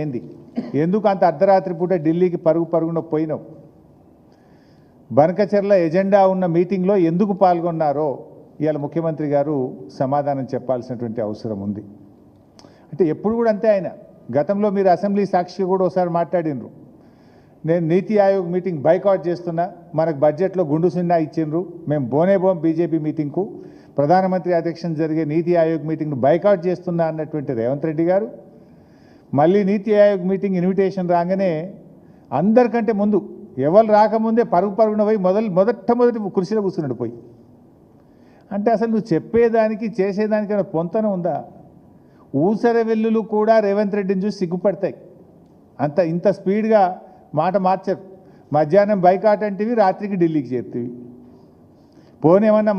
ఏంది ఎందుకు అంత అర్ధరాత్రి పూట ఢిల్లీకి పరుగున పోయినావు? బనకచెర్ల ఎజెండా ఉన్న మీటింగ్లో ఎందుకు పాల్గొన్నారో ఇవాళ ముఖ్యమంత్రి గారు సమాధానం చెప్పాల్సినటువంటి అవసరం ఉంది. అంటే ఎప్పుడు కూడా అంతే, ఆయన గతంలో మీరు అసెంబ్లీ సాక్షిగా కూడా ఒకసారి మాట్లాడినరు, నేను నీతి ఆయోగ్ మీటింగ్ బైకాట్ చేస్తున్నా, మనకు బడ్జెట్లో గుండు సున్నా ఇచ్చిండ్రు, మేము బోనేబోం బీజేపీ మీటింగ్కు ప్రధానమంత్రి అధ్యక్షన జరిగే నీతి ఆయోగ్ మీటింగ్ను బైకాట్ చేస్తున్నా అన్నటువంటి రేవంత్ రెడ్డి గారు మళ్ళీ నీతి ఆయోగ్ మీటింగ్ ఇన్విటేషన్ రాగానే అందరికంటే ముందు ఎవరు రాకముందే పరుగున పోయి మొదటి కుర్చీలో కూర్చున్నాడు పోయి. అంటే అసలు నువ్వు చెప్పేదానికి చేసేదానికైనా పొంతన ఉందా? ఊసర వెల్లులు కూడా రేవంత్ రెడ్డిని చూసి సిగ్గుపడతాయి. ఇంత స్పీడ్గా మాట మార్చరు. మధ్యాహ్నం బైకాట్ అంటివి, రాత్రికి ఢిల్లీకి చేరుతీవి. పోనేమన్నా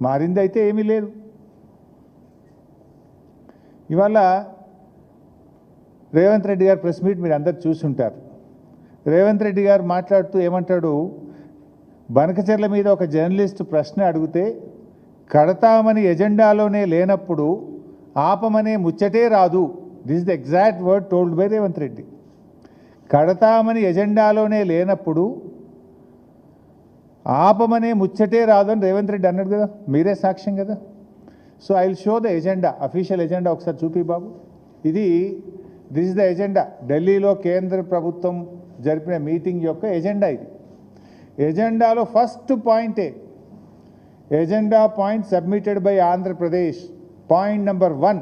మారిందైతే ఏమీ లేదు. ఇవాళ రేవంత్ రెడ్డి గారు ప్రెస్ మీట్ మీరు అందరు చూసుంటారు. రేవంత్ రెడ్డి గారు మాట్లాడుతూ ఏమంటాడు, బనకచెర్ల మీద ఒక జర్నలిస్ట్ ప్రశ్న అడిగితే కడతామని ఎజెండాలోనే లేనప్పుడు ఆపమనే ముచ్చటే రాదు. This is the exact word told by Revanth Reddy. కడతామని ఎజెండాలోనే లేనప్పుడు ఆపమనే ముచ్చటే రాదు అని రేవంత్ రెడ్డి అన్నాడు కదా, మీరే సాక్ష్యం కదా. So I will show the agenda, official agenda ఒకసారి చూపి బాబు. దిస్ ఇస్ ద ఎజెండా, ఢిల్లీలో కేంద్ర ప్రభుత్వం జరిపిన మీటింగ్ యొక్క ఎజెండా ఇది. ఎజెండాలో ఫస్ట్ పాయింటే, agenda point submitted by Andhra Pradesh, point number 1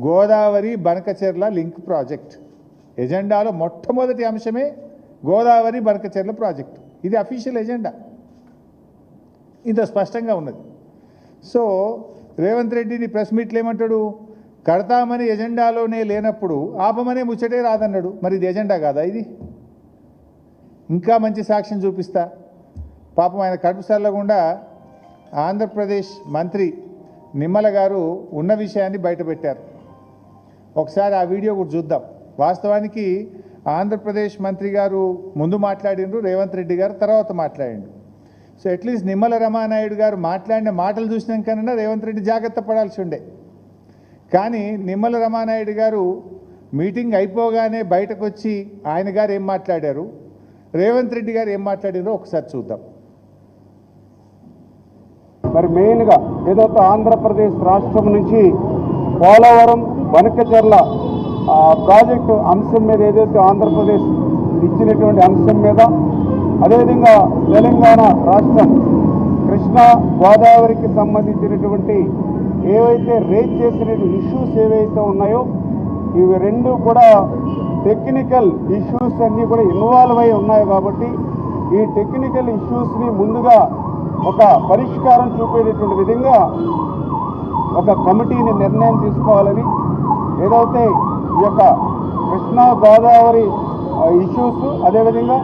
Godavari Banakacherla link project. ఎజెండాలో మొట్టమొదటి అంశమే గోదావరి బనకచెర్ల ప్రాజెక్టు. ఇది అఫీషియల్ ఎజెండా, ఇంత స్పష్టంగా ఉన్నది. సో రేవంత్ రెడ్డిని ప్రెస్ మీట్లు ఏమంటాడు, కడతామని ఎజెండాలోనే లేనప్పుడు ఆపమనే ముచ్చటే రాదన్నాడు. మరి ఇది ఎజెండా కాదా? ఇది ఇంకా మంచి సాక్ష్యం చూపిస్తా. పాపం ఆయన కడుపు సల్లకుండా ఆంధ్రప్రదేశ్ మంత్రి నిమ్మల గారు ఉన్న విషయాన్ని బయటపెట్టారు. ఒకసారి ఆ వీడియో కూడా చూద్దాం. వాస్తవానికి ఆంధ్రప్రదేశ్ మంత్రి గారు ముందు మాట్లాడిండ్రు, రేవంత్ రెడ్డి గారు తర్వాత మాట్లాడిండు. సో అట్లీస్ట్ నిమ్మల రమానాయుడు గారు మాట్లాడిన మాటలు చూసినాకన్నా రేవంత్ రెడ్డి జాగ్రత్త పడాల్సి ఉండే. కానీ నిమ్మల రమానాయుడు గారు మీటింగ్ అయిపోగానే బయటకు వచ్చి ఆయన గారు ఏం మాట్లాడారు, రేవంత్ రెడ్డి గారు ఏం మాట్లాడారో ఒకసారి చూద్దాం. మరి మెయిన్గా ఏదైతే ఆంధ్రప్రదేశ్ రాష్ట్రం నుంచి పోలవరం బనకచెర్ల ప్రాజెక్టు అంశం మీద ఏదైతే ఆంధ్రప్రదేశ్ ఇచ్చినటువంటి అంశం మీద, అదేవిధంగా తెలంగాణ రాష్ట్రం కృష్ణా గోదావరికి సంబంధించినటువంటి ఏవైతే రేజ్ చేసిన ఇష్యూస్ ఏవైతే ఉన్నాయో ఇవి రెండు కూడా టెక్నికల్ ఇష్యూస్ అన్నీ కూడా ఇన్వాల్వ్ అయి ఉన్నాయి. కాబట్టి ఈ టెక్నికల్ ఇష్యూస్ని ముందుగా ఒక పరిష్కారం చూపేటటువంటి విధంగా ఒక కమిటీని నిర్ణయం తీసుకోవాలని, ఏదైతే ఈ యొక్క కృష్ణా గోదావరి ఇష్యూస్, అదేవిధంగా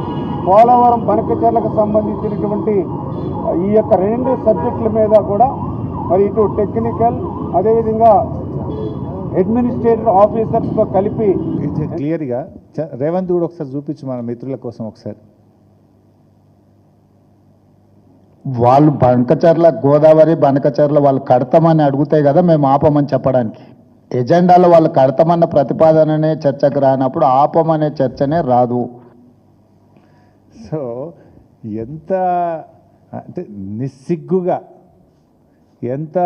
పోలవరం బనకచెర్లకు సంబంధించినటువంటి ఈ యొక్క రెండు సబ్జెక్టుల మీద కూడా మరి ఇటు టెక్నికల్ అదేవిధంగా అడ్మినిస్ట్రేటివ్ ఆఫీసర్స్తో కలిపి క్లియర్గా రేవంత్ కూడా ఒకసారి చూపించు మన మిత్రుల కోసం. ఒకసారి వాళ్ళు గోదావరి బనకచెర్ల వాళ్ళు కడతామని అడుగుతాయి కదా, మేము ఆపమని చెప్పడానికి. ఎజెండాలో వాళ్ళు కడతామన్న ప్రతిపాదననే చర్చకు రానప్పుడు ఆపమనే చర్చనే రాదు. సో ఎంత అంటే నిస్సిగ్గుగా, ఎంత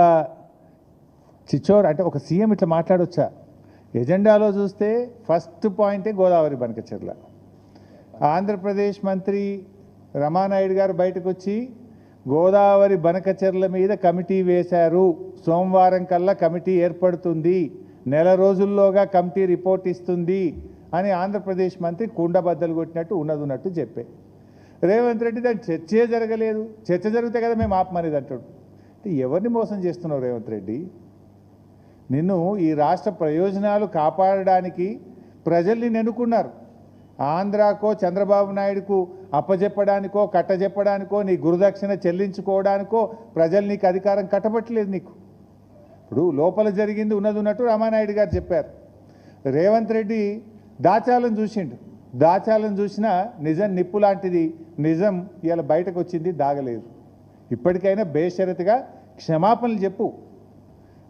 చిచోర్ అంటే ఒక సీఎం ఇట్లా మాట్లాడొచ్చా? ఎజెండాలో చూస్తే ఫస్ట్ పాయింటే గోదావరి బనకచెర్ల. ఆంధ్రప్రదేశ్ మంత్రి రమానాయుడు గారు బయటకు వచ్చి గోదావరి బనకచెర్ల మీద కమిటీ వేశారు, సోమవారం కల్లా కమిటీ ఏర్పడుతుంది, నెల రోజుల్లోగా కమిటీ రిపోర్ట్ ఇస్తుంది అని ఆంధ్రప్రదేశ్ మంత్రి కుండబద్దలు కొట్టినట్టు ఉన్నట్టు చెప్పే. రేవంత్ రెడ్డి దాని చర్చే జరగలేదు, చర్చ జరిగితే కదా మేము ఆపమనేది అంటాడు. ఎవరిని మోసం చేస్తున్నావు రేవంత్ రెడ్డి? నిన్ను ఈ రాష్ట్ర ప్రయోజనాలు కాపాడడానికి ప్రజల్ని నెన్నుకున్నారు. ఆంధ్రాకో చంద్రబాబు నాయుడుకు అప్పజెప్పడానికో కట్టజెప్పడానికో నీ గురుదక్షిణ చెల్లించుకోవడానికో ప్రజలు నీకు అధికారం కట్టబట్టలేదు. నీకు ఇప్పుడు లోపల జరిగింది ఉన్నట్టు రామానాయుడు గారు చెప్పారు. రేవంత్ రెడ్డి దాచాలను చూసిండు, దాచాలను చూసినా నిజం నిప్పు లాంటిది, నిజం ఇలా బయటకు వచ్చింది, దాగలేదు. ఇప్పటికైనా బేషరతుగా క్షమాపణలు చెప్పు.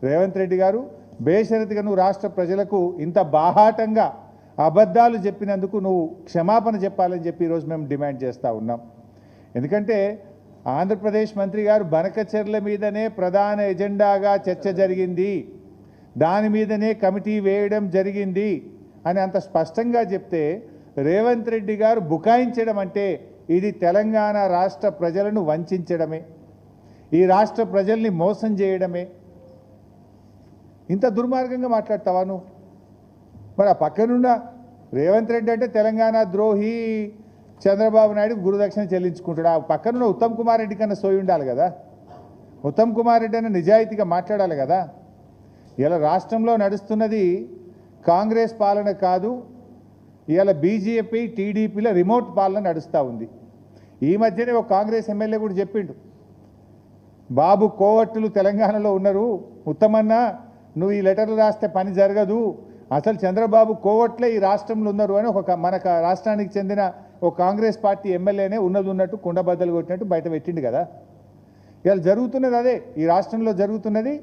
రేవంత్ రెడ్డి గారు బేషరతుగా నువ్వు రాష్ట్ర ప్రజలకు ఇంత బాహాటంగా అబద్ధాలు చెప్పినందుకు నువ్వు క్షమాపణ చెప్పాలని చెప్పి ఈరోజు మేము డిమాండ్ చేస్తూ ఉన్నాం. ఎందుకంటే ఆంధ్రప్రదేశ్ మంత్రి గారు బనకచెర్ల మీదనే ప్రధాన ఎజెండాగా చర్చ జరిగింది, దాని మీదనే కమిటీ వేయడం జరిగింది అని అంత స్పష్టంగా చెప్తే రేవంత్ రెడ్డి గారు బుకాయించడం అంటే ఇది తెలంగాణ రాష్ట్ర ప్రజలను వంచడమే, ఈ రాష్ట్ర ప్రజల్ని మోసం చేయడమే. ఇంత దుర్మార్గంగా మాట్లాడతావా నువ్వు? మరి ఆ పక్కనున్న రేవంత్ రెడ్డి అంటే తెలంగాణ ద్రోహి, చంద్రబాబు నాయుడు గురుదక్షిణ చెల్లించుకుంటాడు. ఆ పక్కనున్న ఉత్తమ్ కుమార్ రెడ్డి కన్నా సోయి ఉండాలి కదా. ఉత్తమ్ కుమార్ రెడ్డి అన్న నిజాయితీగా మాట్లాడాలి కదా. ఇలా రాష్ట్రంలో నడుస్తున్నది కాంగ్రెస్ పాలన కాదు, ఇవాళ బీజేపీ టీడీపీల రిమోట్ పాలన నడుస్తూ ఉంది. ఈ మధ్యనే ఒక కాంగ్రెస్ ఎమ్మెల్యే కూడా చెప్పిండు, బాబు కోవట్టులు తెలంగాణలో ఉన్నారు, ఉత్తమన్న నువ్వు ఈ లెటర్లు రాస్తే పని జరగదు, అసలు చంద్రబాబు కోవట్లే ఈ రాష్ట్రంలో ఉన్నారు అని మన రాష్ట్రానికి చెందిన ఒక కాంగ్రెస్ పార్టీ ఎమ్మెల్యేనే ఉన్నట్టు కుండబద్దలు కొట్టినట్టు బయట పెట్టిండు కదా. ఇవాళ జరుగుతున్నది అదే, ఈ రాష్ట్రంలో జరుగుతున్నది.